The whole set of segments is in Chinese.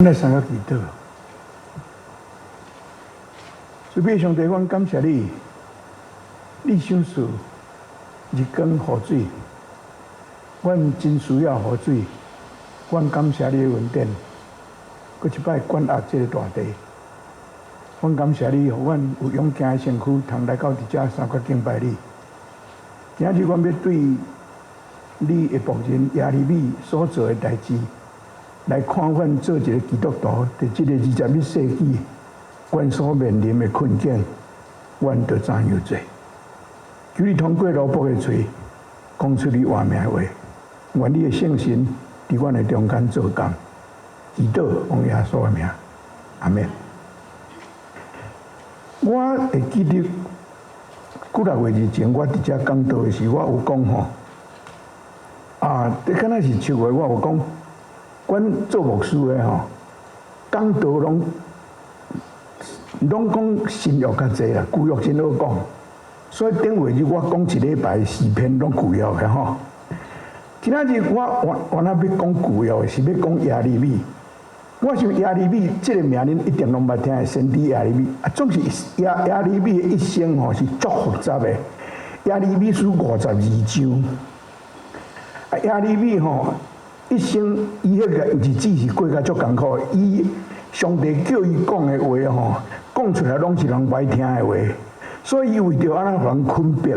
咱三个祈祷，主必上帝，阮感谢你，你想赐日光雨水，阮真需要雨水，阮感谢你的恩典，搁一摆管辖这个大地。阮感谢你，互阮有勇敢的身躯，通来到伫遮三角敬拜你。今日阮要对你的仆人亚利米所做的代志。来看阮做一个基督徒，伫这个21世纪，阮所面临的困境，阮着怎样做？求你通过罗卜的嘴，讲出你话命的话，愿你的圣神伫阮的中间做工。祈祷奉耶稣的名，阿门。我会记得几6月以前，我伫遮讲道的时候，我有讲吼，这敢若是7月，我有讲。阮做牧师的吼，讲道拢讲新约较济啦，旧约真好讲。所以顶回日我讲一礼拜4篇拢旧约的吼。今仔日我原来要讲旧约的，是要讲亚利米。我想亚利米这个名恁一定拢捌听的，先知亚利米。总是亚利米的一生吼是足复杂的。亚利米书52章，亚利米吼。一生伊迄个日子是过甲足艰苦，伊上帝叫伊讲的话吼，讲出来拢是人歹听的话，所以伊为着安那互人困迫，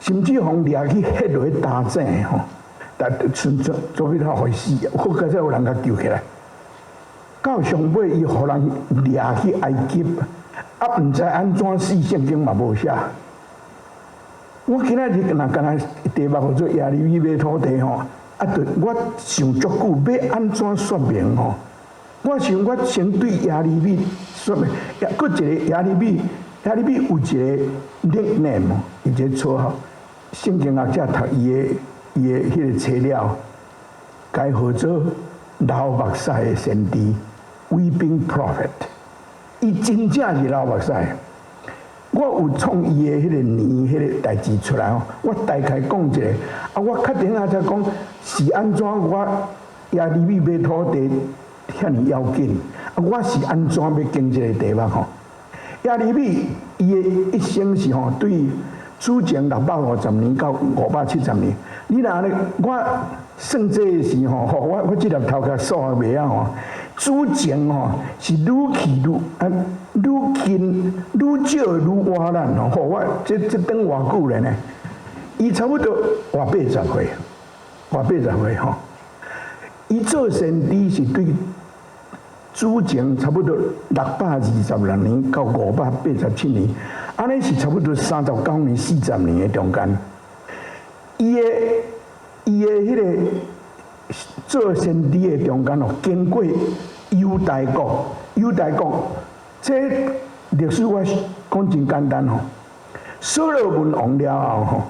甚至互掠去迄落去打井吼，但做要他回死，或者才有人甲救起来。到上尾伊互人掠去埃及，毋知安怎死，圣经嘛无写。我今仔日若敢若题目叫做亚利米买土地吼。我想足久要安怎说明吼？我想我先对亚利米说明，搁一个亚利米有一个 nickname， 一个绰号。圣经学者读伊的迄个材料，该号做流目屎的先知 （Weeping Prophet）。伊真正是流目屎。我有创伊的迄个年、迄个代志出来吼，我大概讲一下。我确定才讲是安怎我亚利米买土地遐尼要紧，我是安怎要经这个题目吼？亚利米伊的一生是吼对主前650年到570年。你若咧，我算这是吼，我即粒头壳数学袂晓吼。主前吼是愈去愈近、愈少愈活烂吼。我这等偌久了呢？伊差不多活80岁，活80岁吼。伊做先知是对主前差不多626年到587年，安尼是差不多39年、40年的中间。伊的迄个做先知的中间哦，经过犹大国，这历史我讲真简单吼。所罗门王了后吼，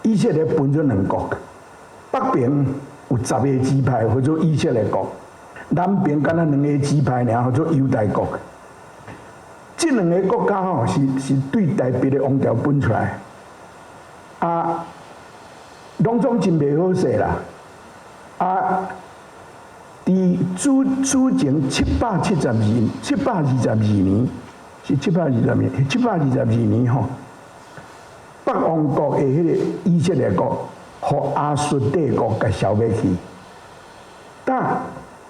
以色列分做2国，北边有10个支派，叫做以色列国；南边敢若2个支派尔，叫做犹大国。这2个国家吼是对台北的王朝分出来，拢总真袂好势啦。伫主前722年是722年吼，北王国的迄个以色列国，互亚述帝国甲消灭去。但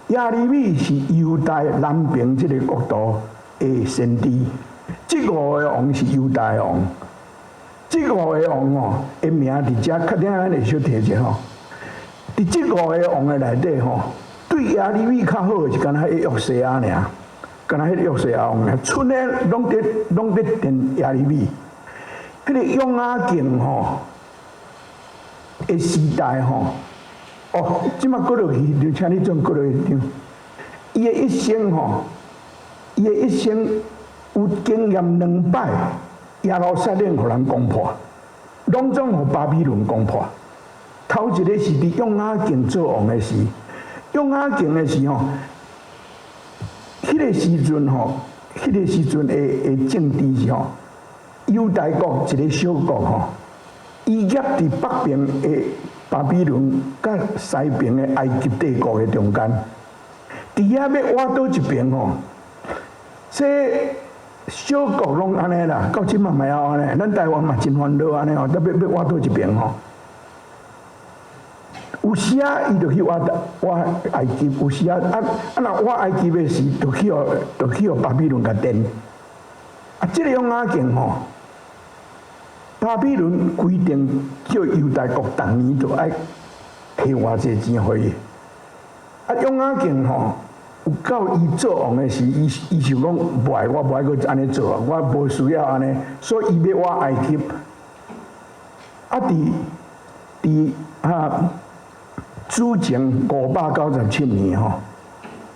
亚利米是犹大南边这个国度的先知，这5个王是犹大的王。这5个王哦，的名伫遮，确定咱会小提者吼。伫这5个王的内底吼，对亚利米较好的是干那迄约西亚尔，干那迄约西亚王尔，剩的拢在电亚利米。迄个约雅敬吼的时代吼，即马过落去，就请你转过落去张。伊的一生吼，有经验2摆。耶路撒冷互人攻破，拢总互巴比伦攻破。头一个是伫约雅敬做王的时，约雅敬的时吼，迄个时阵的政治是吼，犹大国一个小国吼，伊夹伫北边的巴比伦甲西边的埃及帝国的中间。伫遐要挖倒一边吼，这小国拢安尼啦，到即嘛嘛要安尼，咱台湾嘛真烦恼安尼吼，要挖倒一边吼。有时啊，伊就去挖埃及；有时啊，若挖埃及的时，就去巴比伦甲颠。啊，即个样仔境吼，巴比伦规定叫犹大国逐年就爱提偌济钱互伊。啊，样仔境吼，有到伊做王的时，伊想讲无爱我无爱阁安尼做，我无需要安尼，所以伊要挖埃及。啊，伫主前597年吼，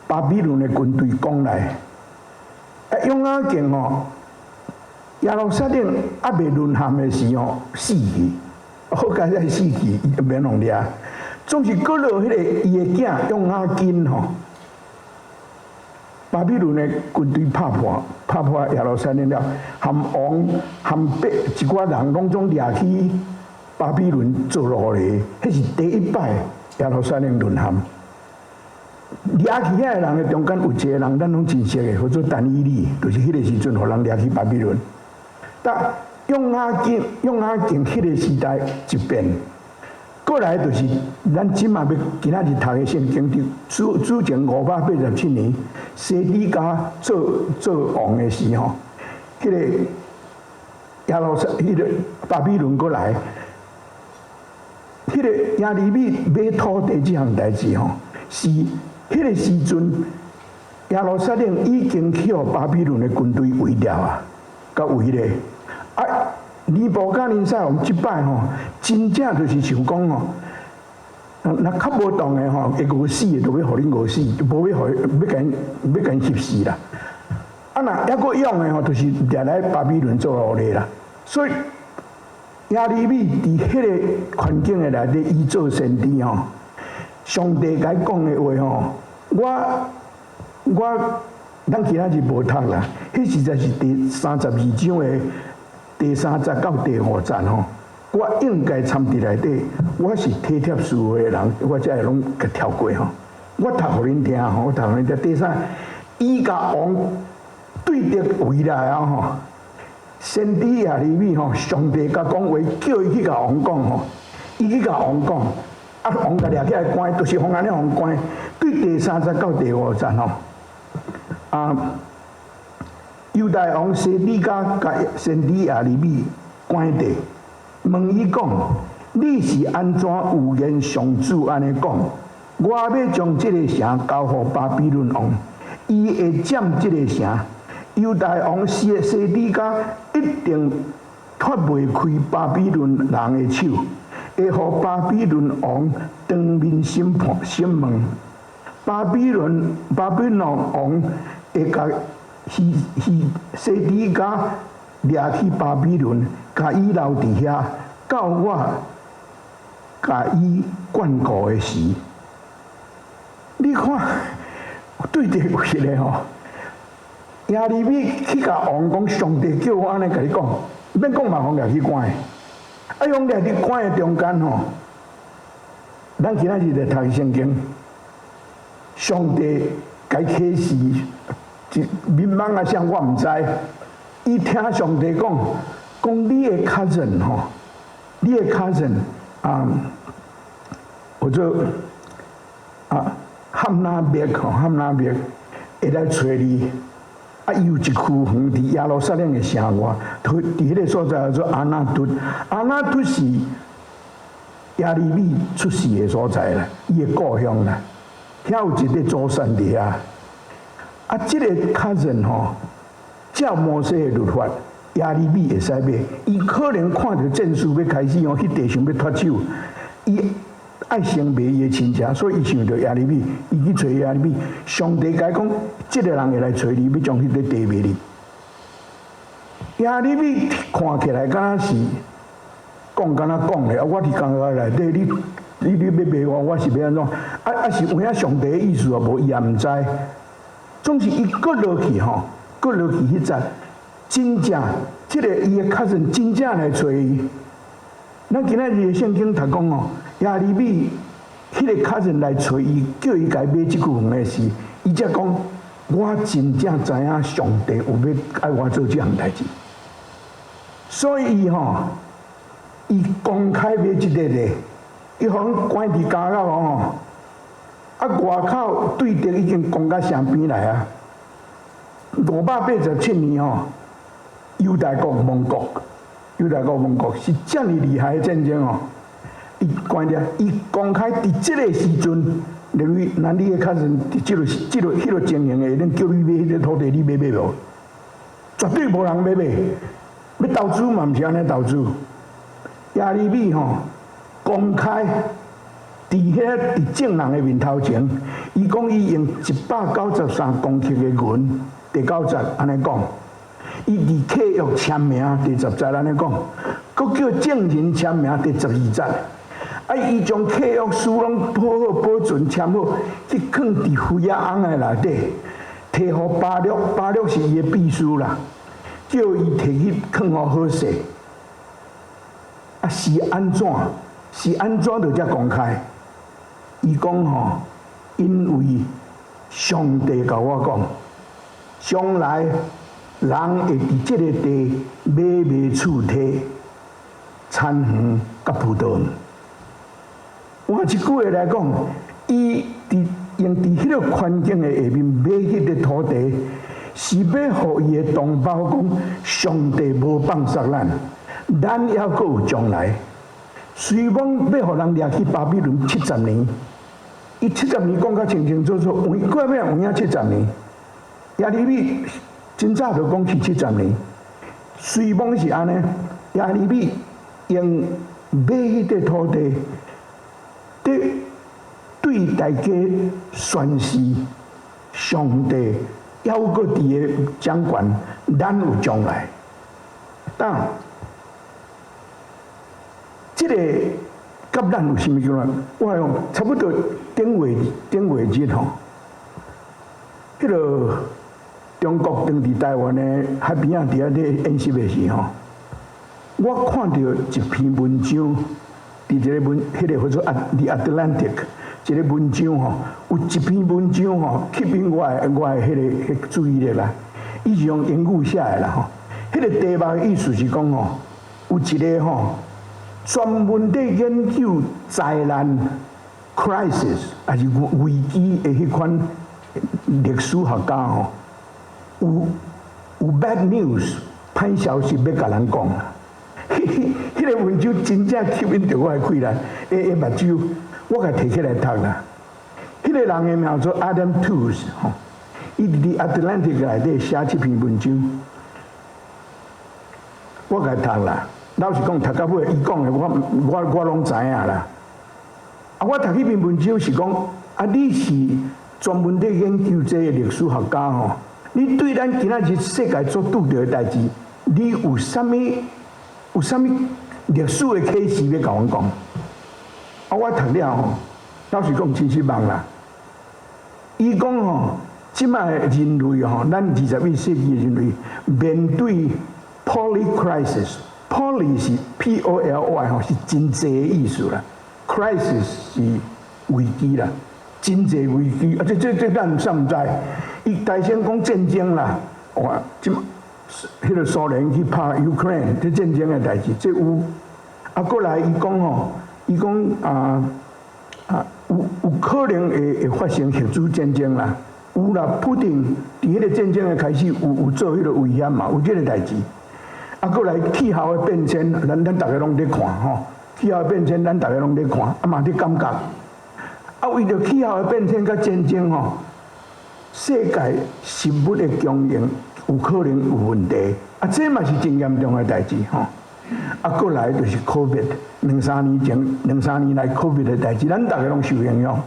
巴比伦的军队攻来，啊，样仔境吼，耶路撒冷还未沦陷的时候死去，好佳哉死去，伊就免弄掠。总是搁落迄个伊的囝样仔金吼，巴比伦的军队拍破耶路撒冷了，含王含百一寡人拢总掠去巴比伦做奴隶，迄是第一摆。耶路撒冷沦陷，掠去遐个人的中间有一个人，咱拢真熟的，叫做但以理，就是迄个时阵，互人掠去巴比伦。但用阿经迄个时代一变，过来就是咱即马要今仔日读的圣经，主前587年，西底家做王的时候，迄个迄个巴比伦过来。迄个亚利米买土地这项代志吼，是迄个时阵耶路撒冷已经去互巴比伦的军队围掉啊，甲围咧。啊，尼布甲尼撒王即摆吼，真正就是想讲吼，若较无当的吼，会饿死的，就要互恁饿死，无要甲因翕死啦。啊，若还阁勇的吼，就是掠来巴比伦做奴隶啦。所以亚利米伫迄个环境的内底，伊做先知吼，上帝甲伊讲的话吼，咱今仔日无读啦，迄实在是第32章的第3节到第5节吼，我应该参伫内底，我是体贴事务的人，我才会拢甲跳过吼。我读互恁听吼，我读互恁听。第三，伊甲王对着围来啊吼。先知亚利米吼，上帝甲讲话，叫伊去甲王讲吼，伊去甲王讲，啊王甲掠起来关，就是王安尼王关。对第3节到第5节吼，犹大王西底家甲先知亚利米关地，问伊讲：你是安怎有言上主安尼讲？我要将这个城交互巴比伦王，伊会占这个城。犹大王西底家一定脱袂开巴比伦人的手，会互巴比伦王当面审问。巴比伦王会甲西底家掠去巴比伦，甲伊留伫遐，到我甲伊眷顾的时，你看对着位咧吼。亚利米去甲王讲，上帝叫我安尼甲你讲，免讲嘛，王掠去关。啊，用掠去关的中间吼，咱今仔日在读圣经，上帝该启示，民茫啊，像我毋知，伊听上帝讲你的cousin吼，你的cousin或者汉那别会来找你。啊，伊有一区园伫耶路撒冷的城外，伫迄个所在叫做阿那突。阿那突是亚利米出世的所在啦，伊的故乡啦。遐有一个祖山伫遐。啊，这个cousin吼，照摩西的律法，亚利米会使买。伊可能看到战事要开始哦，迄地想要脱手，伊爱先卖伊的亲戚，所以伊想到亚利米，伊去找亚利米。上帝甲伊讲，这个人会来找你，要将迄个地卖你。亚利米看起来敢若是敢若讲的，我伫感觉内底，你要卖我，我是要安怎？是有影上帝的意思啊？无伊也毋知。总是伊搁落去吼，搁落去迄阵，真正这个伊的确认真正来找伊。咱今仔日圣经读讲哦，亚利米迄个客人来找伊，叫伊家买即句饭的时，伊才讲：我真正知影上帝有要爱我做即项代志。所以伊公开买即个咧，伊互人关伫监牢外口对敌已经攻到城边来啊！587年犹大国亡国是遮尔厉害的战争伊关了，伊公开伫即个时阵，认为咱你的客人迄个情形的，恁叫你买迄个土地，你买无？绝对无人买。要投资嘛，毋是安尼投资。亚利米公开伫证人的面头前，伊讲伊用193公顷的银，第9节安尼讲，伊伫契约签名第10节安尼讲，佮叫证人签名第12节。伊将契约书拢好好保存签好，去放伫灰仔甕的内底，摕互巴录是伊的秘书啦，叫伊摕去放互好势。是安怎？就遮公开？伊讲因为上帝甲我讲，将来人会伫即个地买卖厝体、产园甲葡萄园。换一句话来讲，伊用伫迄个环境的下面买迄个土地，是要互伊的同胞讲，上帝无放杀咱，咱还阁有将来。虽讲要互人掠去巴比伦70年，伊70年讲较清清楚楚，过尾有影70年。亚利米真早就讲去70年，虽讲是安尼，亚利米用买迄个土地。对大家宣示，上帝还阁伫个掌权，咱有将来。但即个甲咱有啥物关系？我用差不多顶月日迄个中国登伫台湾的海边仔伫咧演习的时我看到一篇文章。伫一个迄个叫做《The Atlantic》一个文章有一篇文章吸引我的迄个注意力啦。伊是用英语写的啦迄个题目的意思是讲有一个专门在研究灾难 crisis 还是危机的迄款历史学家有 bad news 歹消息要甲人讲。迄个文章真正吸引着我的气力，目睭，我甲摕起来读啦。迄个人的名做 Adam Tooze 伊伫 Atlantic 内底写这篇文章，我甲读啦。老实讲，读到尾，伊讲的我拢知影啦。我读迄篇文章是讲，你是专门在研究这个历史学家你对咱今仔日世界所拄着的代志，你有啥物历史的启示要甲阮讲？我读了老实讲真失望啦。伊讲即摆人类咱21世纪的人类面对 poly crisis，poly 是 P-O-L-Y 是真济的意思啦 ，crisis 是危机啦，真济危机。这咱啥毋知？伊大先讲战争啦，即迄个苏联去拍 Ukraine 这战争的代志，这有。过来伊讲有可能会发生核子战争啦，有啦，普丁伫迄个战争的开始有做迄个危险嘛，有这个代志。过来气候的变迁，咱大家拢在看气候的变迁咱大家拢在看，嘛伫感觉。为着气候的变迁甲战争世界食物的供应有可能有问题，这嘛是真严重的代志过来就是 COVID， 2-3年来 COVID 的代志，咱大家拢受影响。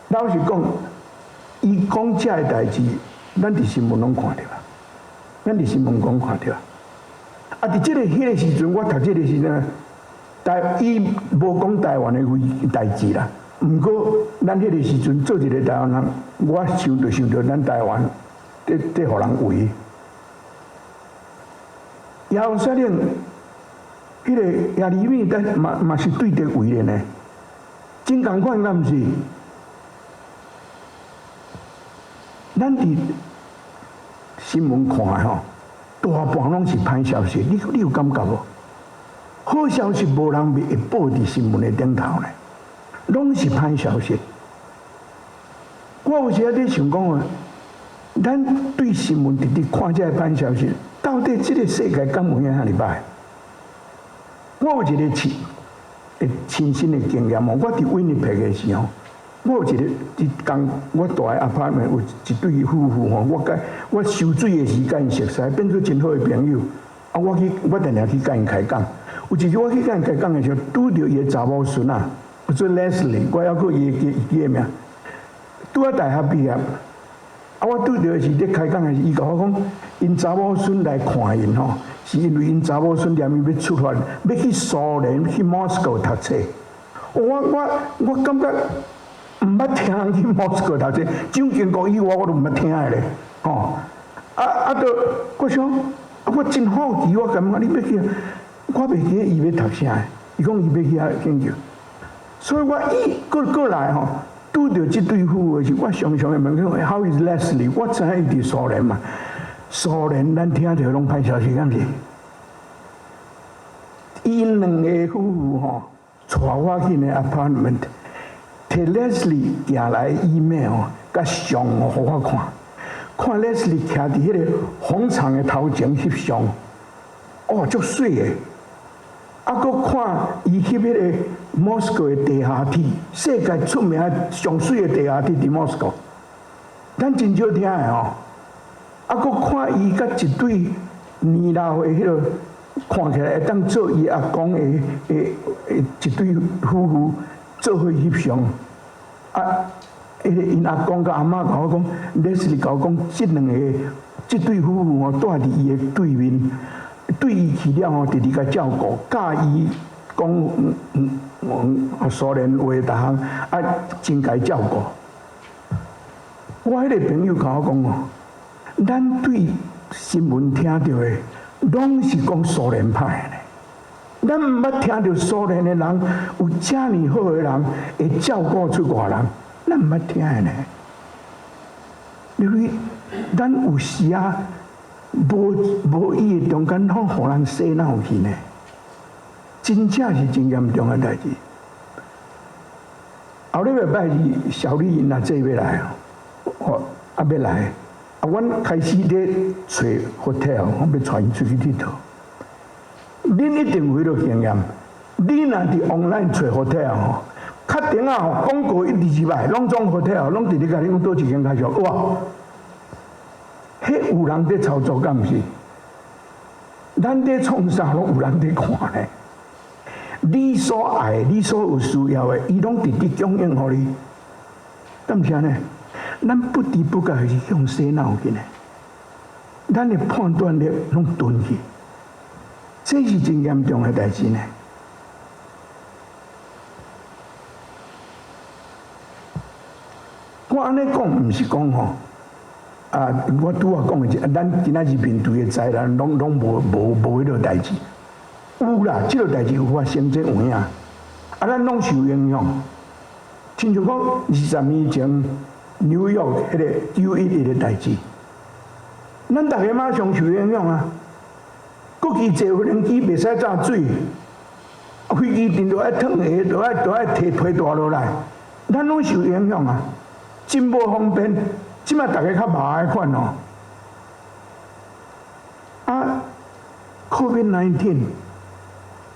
老实讲，伊讲这个代志，咱伫新闻拢看到啦，咱伫新闻讲看到。伫迄个时阵，我读这个时阵，伊无讲台湾的代志啦。毋过，咱迄个时阵做一个台湾人，我想到咱台湾在互人围。耶路撒冷，迄个亚利米嘛是对敌围的呢。真共款，敢毋是？咱伫新闻看的吼，大半拢是歹消息，你有感觉无？好消息无人会报伫新闻的顶头咧，拢是歹消息。我有时仔咧想讲啊，咱对新闻直直看这歹消息，到底这个世界敢有影遐尼歹？我有一个亲身的经验哦，我伫Winnipeg的时候，我有一工，我住的 apartment 有一对夫妇吼，我收水的时间熟悉，变做真好的朋友。啊，我定定去甲因开讲。有一日我去甲因开讲的时候，拄着伊的查某孙啊，做 Leslie， 我还佫伊的名，拄啊大学毕业。啊，我拄着是咧开讲的时，伊甲我讲，因查某孙来看因吼，是因为因查某孙念伊要出发，要去苏联去 Moscow 读册。我感觉毋捌听人去 Moscow 读册，蒋经国以外我都毋捌听的咧，吼。我想，我真好奇，我感觉你要去，我袂记得伊要读啥，伊讲伊要去遐研究，所以我过来吼。拄着这对夫妇时，我常常会问讲 How is Leslie？ 我知影伊伫苏联嘛，苏联咱听着拢歹消息，敢是？因两个夫妇吼，带我去呢 apartment， 摕 Leslie 寄来 email， 甲相互我看，看 Leslie 徛伫迄个红场的头前翕相，哦，足水的。啊，佮看伊翕迄个 Moscow 的地下铁，世界出名上水的地下铁伫 Moscow， 咱真少听的吼。啊，佮看伊甲一对年老的迄个，看起来会当做伊阿公的一对夫妇做伙翕相。啊，迄个因阿公甲阿嬷甲我讲，Leslie甲我讲，这对夫妇吼，住伫伊的对面。对伊去了吼，直直甲照顾，教伊讲苏联话逐项，啊，真该照顾。我迄个朋友甲我讲哦，咱对新闻听到的，拢是讲苏联歹的，咱毋捌听到苏联的人有遮尔好的人会照顾出外人，咱毋捌听的呢。因为咱有时啊。无伊的中间，拢互人洗脑去呢，真正是真严重的代志。后礼拜二，小丽因阿姐要来，要来，阮开始咧找 hotel， 我要带因出去佚佗。恁一定有迄个经验，你若伫 online 找 hotel 吼，确定啊吼，广告一直入来，拢总 hotel， 拢直直甲你讲倒一间较俗，哇！迄有人在操作，敢毋是？咱在创啥，拢有人在看咧。你所爱、你所有需要的，伊拢直直供应互你。敢毋是安尼？咱不知不觉是用洗脑去呢。咱的判断力拢钝去，这是真严重的代志呢。我安尼讲，毋是讲吼。啊！我拄啊讲的是，咱今仔日面对的灾难，拢无迄个代志。有啦，即个代志有发生，这有影。啊，咱拢受影响。亲像讲20年前纽约迄个911的代志，咱大家马上受影响啊。国际坐飞机袂使炸水，飞机阵就爱脱下，就爱摕批大落来，咱拢受影响啊，真无方便。即摆大家较麻的款哦，啊 ，COVID-19，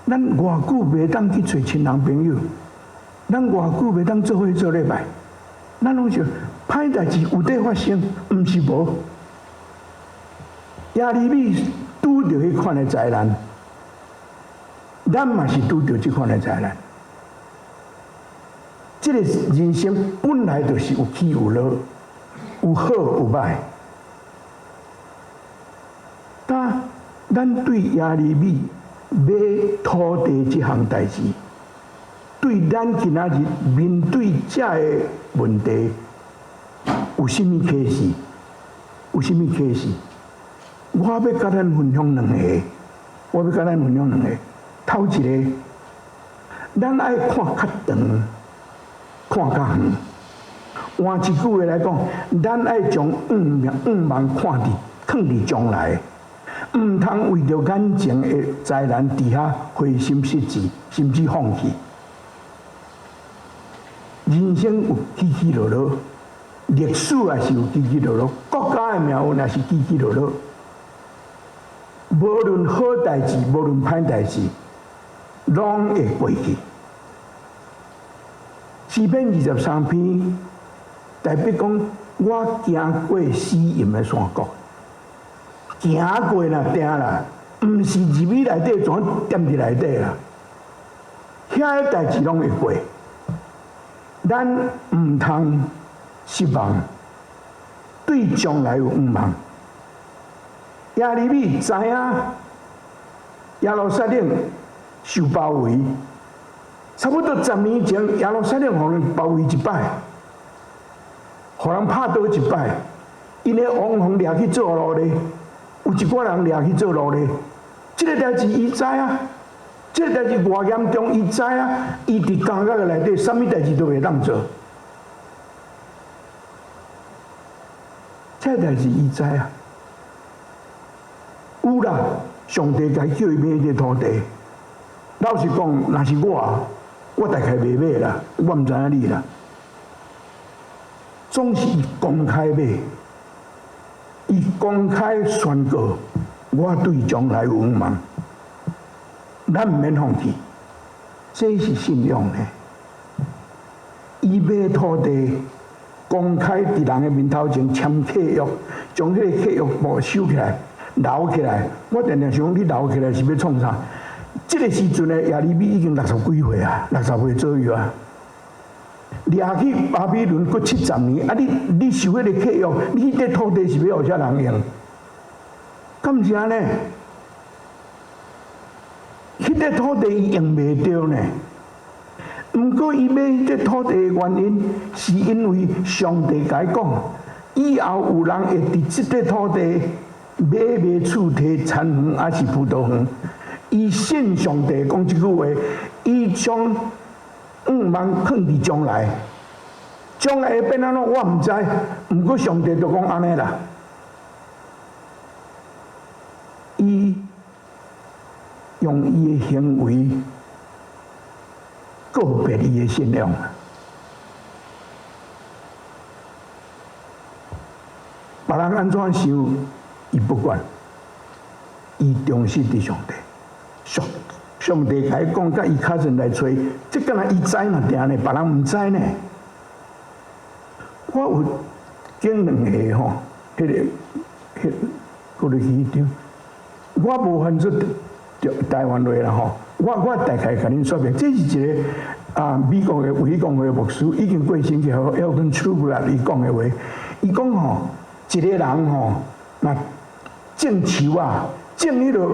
咱偌久袂当去找亲人朋友，咱偌久袂当做伙做礼拜，咱拢想歹代志有得发生，毋是无。亚利米拄着迄款的灾难，咱嘛是拄着即款的灾难。这个人生本来就是有起有落。有好有歹，咱对亚利米买土地这项代志，对咱今仔日面对这个问题，有甚物启示？有甚物启示？我要甲咱分享两个，头一个，咱爱看较长，看较远。换一句话来讲，咱爱将愿望看伫将来，毋通为着眼前的灾难底下灰心失志，甚至放弃。人生有起起落落，历史也是有起起落落，国家的命运也是起起落落。无论好代志，无论歹代志，拢会过去。诗篇23篇代表讲，我行过死荫的山谷，行过啦，定啦，毋是入去内底，全踮伫内底啦。遐个代志拢会过，咱毋通失望，对将来有愿望。耶利米知影耶路撒冷受包围，差不多10年前，耶路撒冷互人包围一摆，互人拍倒一摆，因的王互掠去做奴隶，有一寡人掠去做奴隶。这个代志伊知啊，这个代志偌严重伊知啊，伊伫监狱的内底，啥物代志都袂当做。这个代志伊知啊。有啦，上帝该叫伊买这土地。老实讲，若是我大概袂买啦，我毋知影你啦。总是伊公开买，伊公开宣告，我对将来有愿望，咱毋免放弃，这是信仰呢。伊买土地，公开伫人的面头前签契约，将迄个契约簿收起来。留起来，我常常想，你留起来是要创啥？这个时阵的耶利米已经60几岁啊，60岁左右啊。掠去巴比伦过70年，啊你收迄个契约，你这土地是要互啥人用？敢毋是安尼？迄个土地伊用袂着呢。毋过伊买迄个土地的原因，是因为上帝甲伊讲，以后有人会伫即个土地。买厝摕田园还是葡萄园，伊信上帝讲即句话，伊将愿望放伫将来，将来会变安怎我毋知，毋过上帝就讲安尼啦。伊用伊的行为告别伊的信仰。别人安怎想？伊不管，伊重视伫上帝。上帝甲伊讲，甲伊卡人来找，即敢若伊知嘛定呢，别人毋知呢。我有见2个吼，嗰个市长，我无分出台湾话啦吼。我大概甲恁说明，这是一个美国的维港的牧师，已经过身去，要跟出不来伊讲的话。伊讲吼，一个人吼，那种树啊，种迄落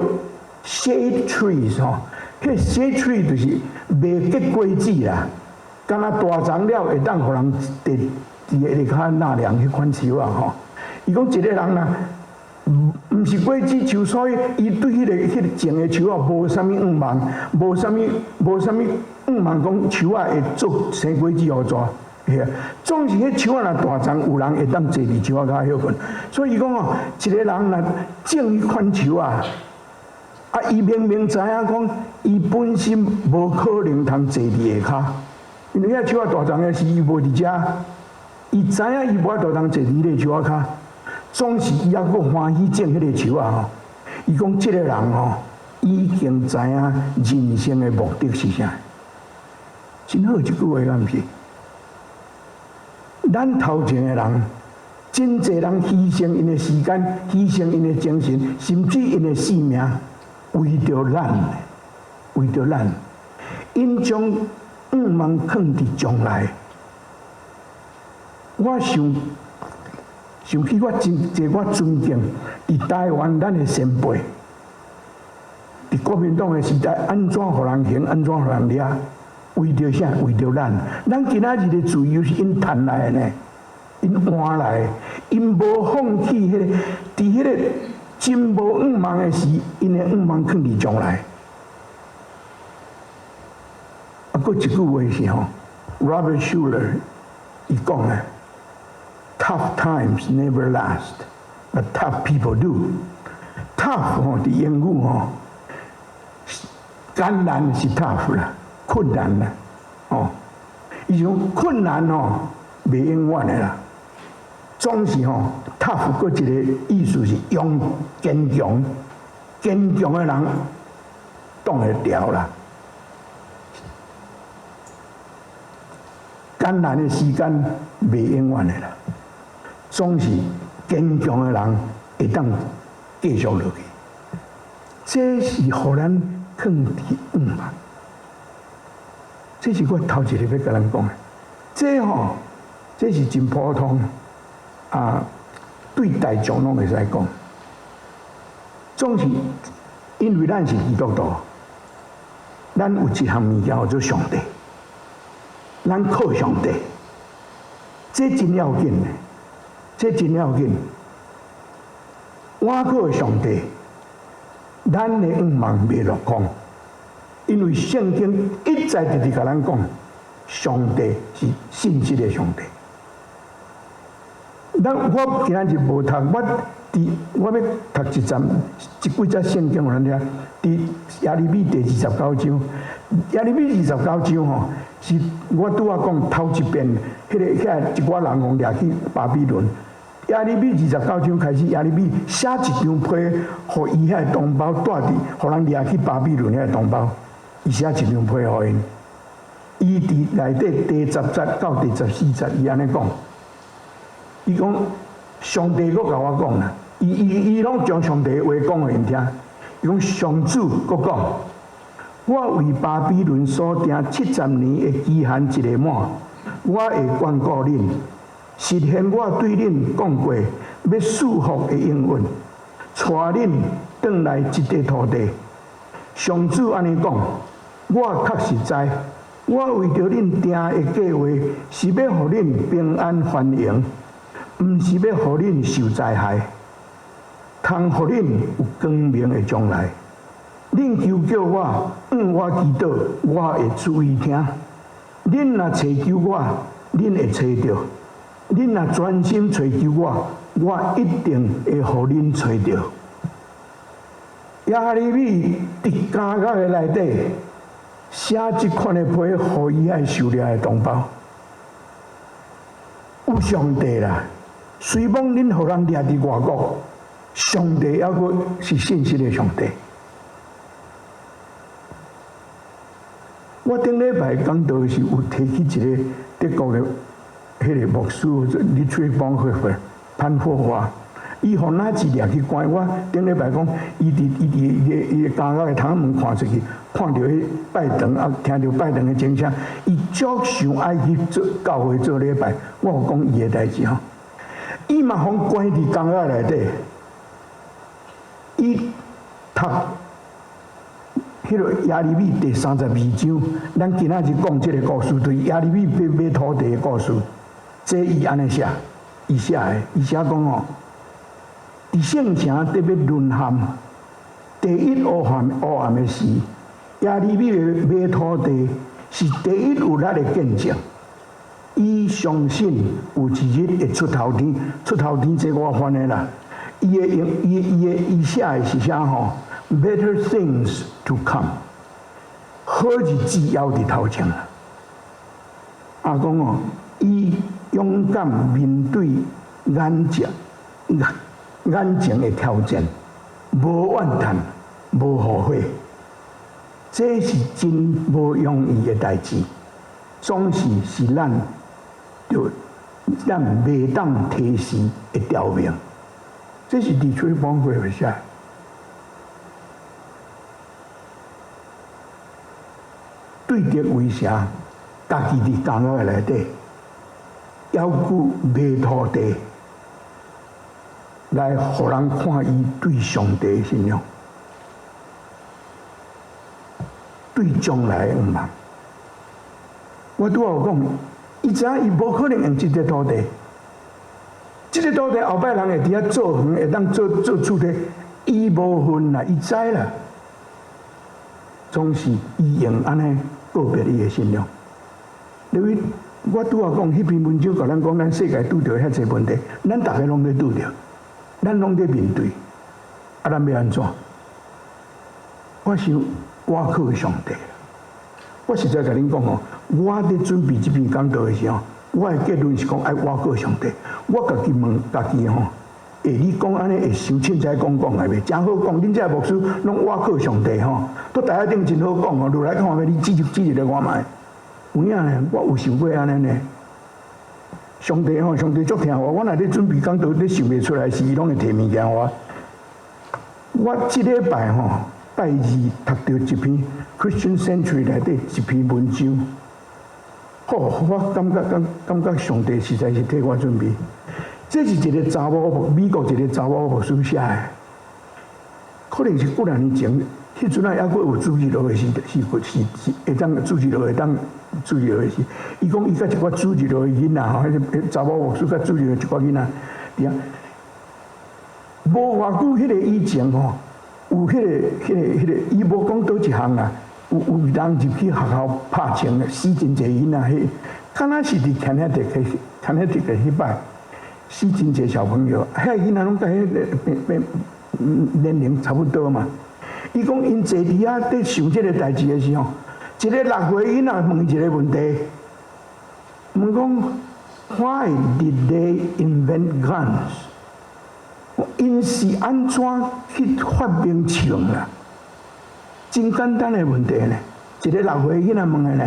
shade trees 吼，迄 shade tree 就是袂结果子啦，敢若大长了会当互人伫下骹纳凉迄款树啊吼。伊讲一个人啦，毋是果子树，所以伊对迄个种的树啊无啥物愿望，无啥物愿望讲树啊会做生果子互抓。总是迄树啊，若大丛，有人会当坐伫树啊骹休困。所以伊讲哦，一个人若种迄款树啊，伊明明知影讲，伊本身无可能通坐伫下骹，因为遐树啊大丛的是伊无伫遮，伊知影伊无法度通坐伫迄个树啊骹，总是伊还阁欢喜种迄个树啊吼。伊讲即个人吼，已经知影人生的目的是啥，真好一句话，敢毋是？咱头前的人，真侪人牺牲因的时间，牺牲因的精神，甚至因的性命，为着咱，因将愿望放伫将来。我想起我真侪我尊敬伫台湾咱的先辈，伫国民党的时代，安怎互人行，安怎互人掠。为着啥？为着咱今仔日的自由是因赚来的呢，因换来的，因无放弃迄个，伫迄个真无愿望的时，因的愿望放伫将来。啊，佫一句话是吼， Robert Schuller 伊讲啊 ，Tough times never last, but tough people do. Tough 吼，伫英语吼，艰难是 tough 啦，困难啦，哦，伊种困难吼，袂永远的啦。总是吼 ，tough 搁一个意思是勇坚强，坚强的人挡会牢啦。艰难的时间袂永远的啦，总是坚强的人会当继续落去。这是互咱放伫嘛？这是我头一日要甲咱讲的。这吼，这是真普通啊，对大众拢会使讲。总是因为咱是基督徒，咱有一项物件叫做上帝。咱靠上帝，这真要紧的，这真要紧。我靠上帝，咱的愿望袂落空，因为圣经一再直直甲咱讲，上帝是信实的上帝。我今仔日无读，我要读一站几节圣经，互咱听。伫耶利米第29章，耶利米29章吼，是我拄仔讲头一遍，遐一寡人互掠去巴比伦。耶利米29章开始，耶利米写一张批，互伊遐同胞带伫，互人掠去巴比伦遐同胞，伊写一张批互因。伊伫内底第10节到第14节，伊安尼讲，伊讲上帝佫甲我讲啦，伊拢将上帝的话讲互因听。伊讲上主佫讲，我为巴比伦所定70年的期限一个满，我会眷顾恁，实现我对恁讲过要束缚的应允，带恁转来这块土地。上主安尼讲，我确实知，我为着恁定的计划是要互恁平安繁荣，毋是要互恁受灾害。通互恁有光明的将来，恁求叫我，我祈祷，我会注意听。恁若找求我，恁会找到；恁若专心找求我，我一定会互恁找到。耶利米伫监狱的内底写这款的批，互伊爱受掠的同胞，有上帝啦。虽讲恁互人掠伫外国。上帝还阁是信实的上帝。我顶礼拜讲道时有提起一个德国的迄个牧师，你吹帮会潘霍华，伊互哪一掠去关？我顶礼拜讲，伊伫监狱的窗门看出去，看到迄拜登啊，听到拜登的真声，伊足想爱去做教会做礼拜。我有讲伊的代志吼，伊嘛互关伫监狱内底。伊读迄个耶利米第32章，咱今仔日讲这个故事，对耶利米买土地的故事，这伊安尼写，伊写讲哦，伫圣城特别沦陷，第一黑暗的时，耶利米买土地是第一有力的见证。伊相信有一日会出头天，出头天这我翻的啦。伊写的是啥吼 ？Better things to come， 好日子还伫头前啦。啊，讲哦，伊勇敢面对眼前的挑战，无怨叹，无后悔，这是真无容易的代志，总是咱袂当提示的条命。这是地吹帮会会写，对敌威胁，家己伫监狱内底，要求买土地，来互人看伊对上帝的信仰，对将来的愿望。我拄有讲，伊知影伊无可能用这块土地。这个土地后摆人会伫遐做园，会当做厝地，伊无份啦，伊知啦。总是伊用安尼告别伊的信仰。因为我拄仔讲迄篇文章，甲咱讲，咱世界拄着遐济问题，咱逐个拢咧拄着，咱拢咧面对，啊，咱要安怎？我想我靠上帝。我实在甲恁讲哦，我咧准备这篇讲道的时候，我的结论是讲爱我靠上帝。我家己问家己吼，你讲安尼会伤凊彩讲来袂？真好讲，恁这牧师拢我靠上帝吼，都台下顶真好讲哦。落来看下你指一个我卖，有影呢？我有想过安尼呢？上帝吼，上帝足听我若咧准备讲道，你想袂出来是伊拢会摕物件我。我即礼拜吼。拜二读到一篇 Christian Century 内底一篇文章，我感觉上帝实在是替我准备。这是一个查某美国一个查某牧师写的，可能是几廿年前，迄阵啊还阁有主日落的是会当主日落会当主日落的是。伊讲伊甲一寡主日落的囡仔吼，迄个查某牧师甲主日落一寡囡仔，对啊，无偌久迄个以前吼。有伊无讲倒一项啊，有人入去学校拍枪，死真济囡仔，迄敢若是伫肯尼迪个迄摆，死真济小朋友，遐囡仔拢甲迄个年龄差不多嘛。伊讲因坐伫遐伫想即个代志的时候，一个6岁囡仔问一个问题，问讲 Why did they invent guns？因是安怎去发明枪啦？真简单的问题呢，一个6岁囡仔问的呢。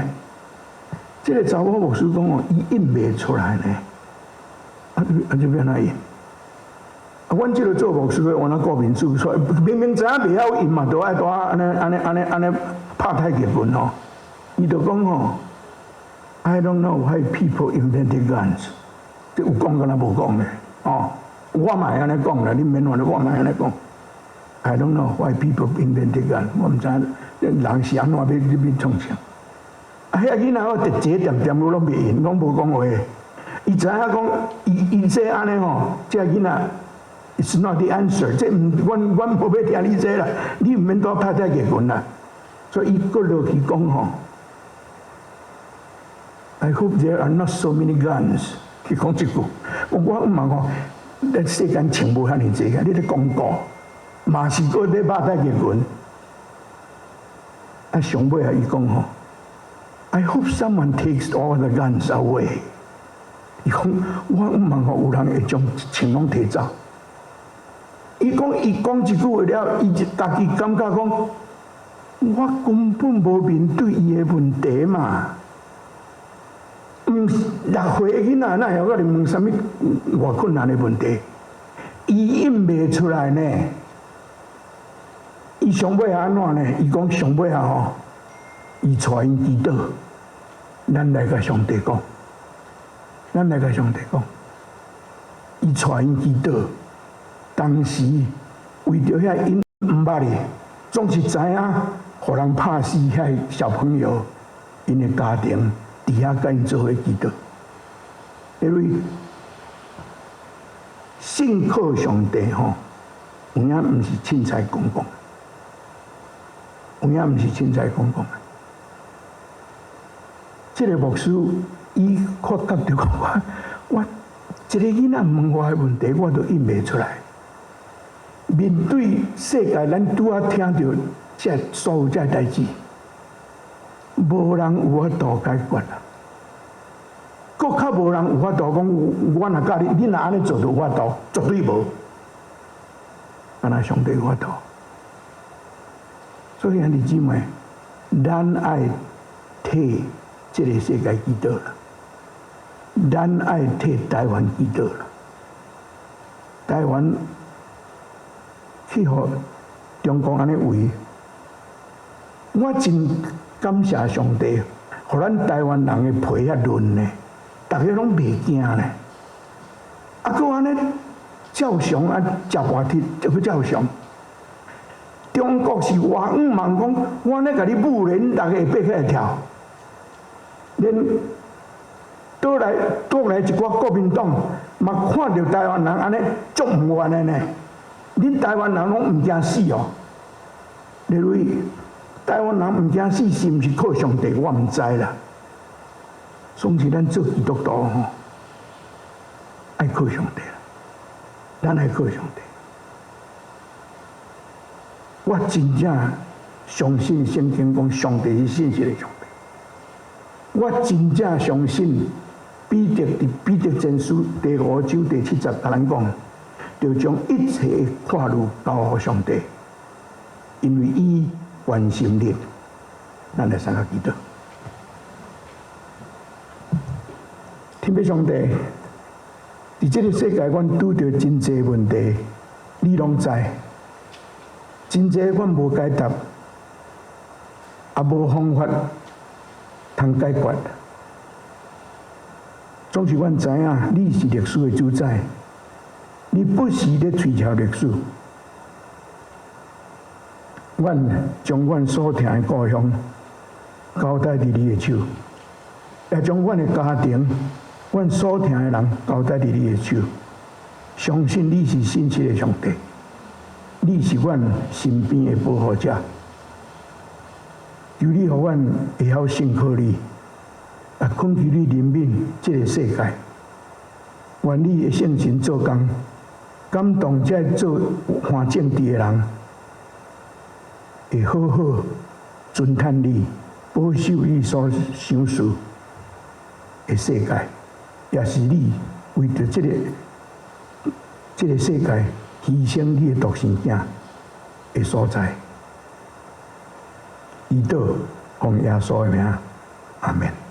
这个查某牧师讲哦，伊印袂出来呢，就变哪印？阮即个做牧师的，我那国民主说，明明知影袂晓印嘛，都爱多安尼拍太极拳吼。伊就讲吼 ，I don't know why people invented guns。这有讲敢若无讲的哦。我嘛会安尼讲啦，你免烦恼，我嘛会安尼讲。I don't know why people invented gun。我毋知人是安怎要创啥。啊，遐囡仔好直接点拢袂用，拢无讲话。伊知影讲，伊这安尼吼，这囡仔 ，it's not the answer。这阮无要听你这啦，你毋免多拍太极拳啦。所以伊搁落去讲吼 ，I hope there are not so many guns。伊讲一句，我问吼。咱世间穿无遐尼济个，你咧广告嘛是搁咧拍太极拳。啊，上尾啊，伊讲吼 ，I hope someone takes all the guns away。伊讲我问吼，有人会将枪拢摕走。伊讲一句话了，伊家己感觉讲，我根本无面对伊的问题嘛。6岁的囡仔哪会晓你问啥物偌困难的问题？伊印袂出来呢。伊上尾安怎呢？伊讲上尾吼，伊带因祈祷，咱来甲上帝讲，咱来甲上帝讲，伊带因祈祷。当时为着遐因毋捌哩，总是知影，互人拍死遐小朋友，因的家庭。伫遐甲因做伙祈祷，因为信靠上帝吼，有影毋是凊彩讲讲，有影毋是凊彩讲讲。这个牧师伊发觉着讲我一个囡仔问我的问题，我都印袂出来。面对世界，咱拄仔听到这所有这代志。无人有法度解决啦，佫较无人有法度讲，我若教你若安尼做就有法度，绝对无。敢若上帝有法度。所以兄弟姊妹，咱爱替这个世界祈祷啦，咱爱替台湾祈祷啦。台湾去互中共安尼围，我真。感谢上帝，互咱台湾人的皮遐润呢，大家拢袂惊呢。啊，佫安尼照常啊，食活铁就去照常。中国是话忙讲，我咧甲你舞咧，大家会爬起来跳。连倒来一寡国民党嘛看到台湾人安尼足唔愿的呢。恁台湾人拢唔惊死哦，例如。台湾人唔惊死，是毋是靠上帝？我唔知啦。总之，咱做基督徒吼，爱靠上帝，咱爱靠上帝。我真正相信圣经讲，上帝是信实的上帝。我真正相信彼得伫彼得前书第5章第70甲咱讲，就将一切跨入交互上帝，因为伊完成了。咱来三个祈祷。天父上帝，伫这个世界，阮拄着真侪问题，你拢知。真侪阮无解答，也无方法通解决。总是阮知影，你是历史的主宰，你不时咧推敲历史。阮将阮所听的故乡交代伫你的手，也将阮的家庭、阮所听的人交代伫你的手。相信你是信实的上帝，你是阮身边的保护者。求你，互阮会晓信靠你，也恳求你怜悯这个世界，愿你的圣神做工，感动这做犯政治的人，会好好尊叹你，保守你所想事的世界，也是你为着这个世界牺牲你的独生子的所在。祈祷奉耶稣的名，阿门。